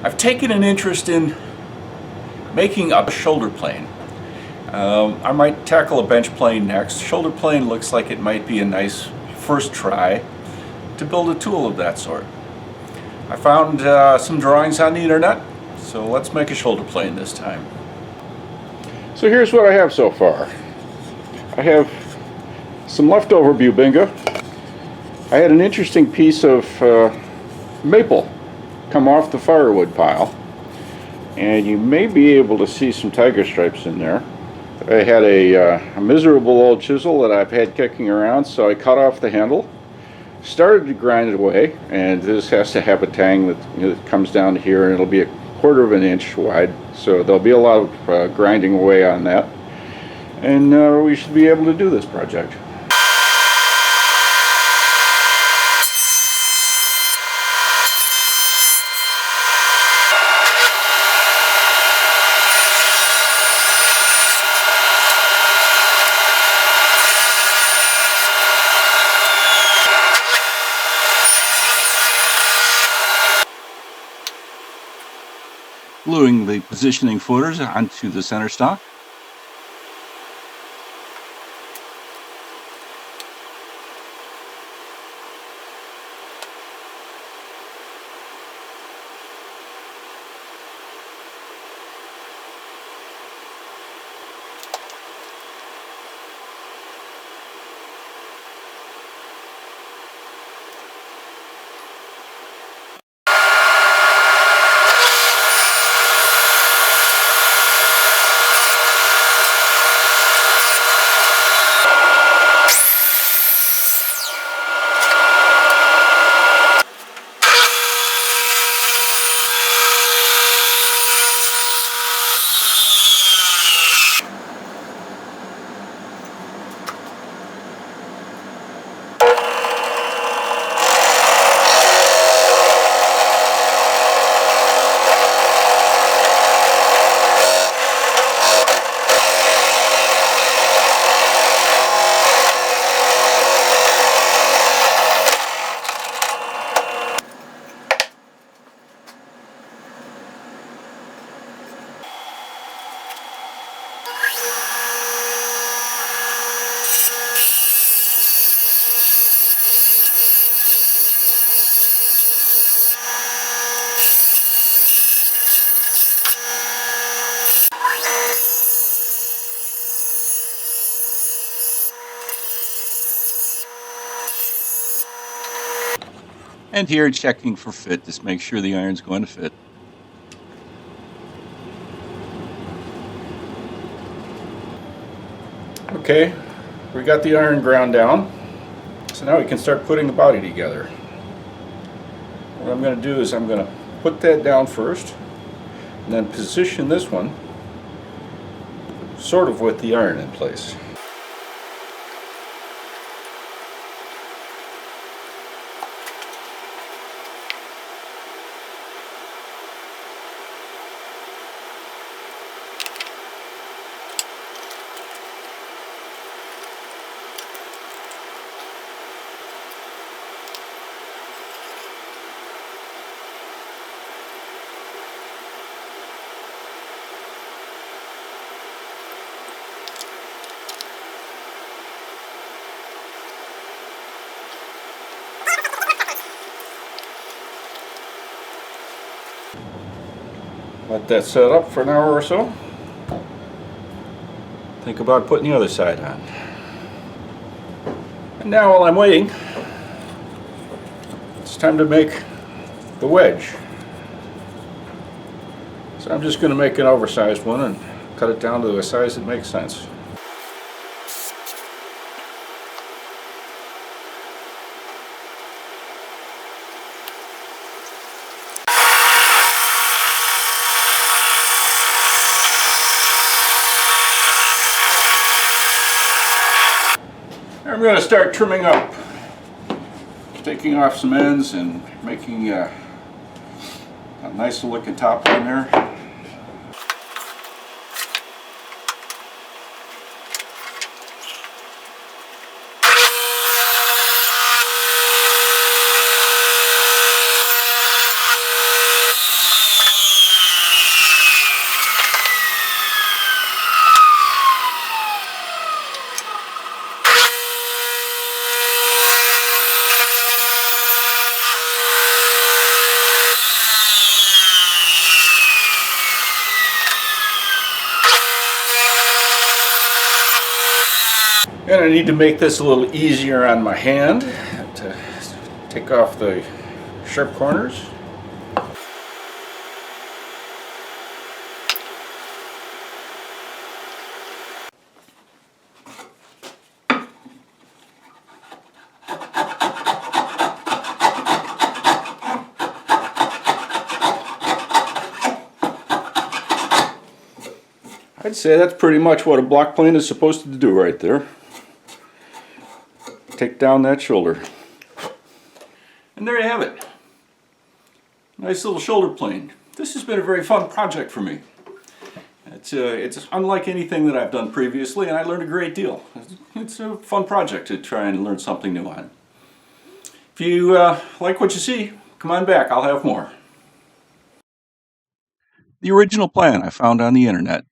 I've taken an interest in making a shoulder plane. I might tackle a bench plane next. Shoulder plane looks like it might be a nice first try to build a tool of that sort. I found some drawings on the internet, so let's make a shoulder plane this time. So here's what I have so far. I have some leftover Bubinga. I had an interesting piece of maple come off the firewood pile, and you may be able to see some tiger stripes in there. I had a miserable old chisel that I've had kicking around, so I cut off the handle, started to grind it away, and this has to have a tang that comes down here, and it'll be 1/4 of an inch wide, so there'll be a lot of grinding away on that, and we should be able to do this project. Gluing the positioning footers onto the center stock. And here checking for fit, just make sure the iron's going to fit. Okay, we got the iron ground down, so now we can start putting the body together. What I'm going to do is I'm going to put that down first, and then position this one sort of with the iron in place. Let that set up for an hour or so. Think about putting the other side on. And now while I'm waiting, it's time to make the wedge. So I'm just going to make an oversized one and cut it down to a size that makes sense. I'm going to start trimming up, taking off some ends and making a nice looking top on there. Gonna need to make this a little easier on my hand to take off the sharp corners. I'd say that's pretty much what a block plane is supposed to do right there. Take down that shoulder. And there you have it. Nice little shoulder plane. This has been a very fun project for me. It's unlike anything that I've done previously, and I learned a great deal. It's a fun project to try and learn something new on. If you like what you see, come on back, I'll have more. The original plan I found on the internet.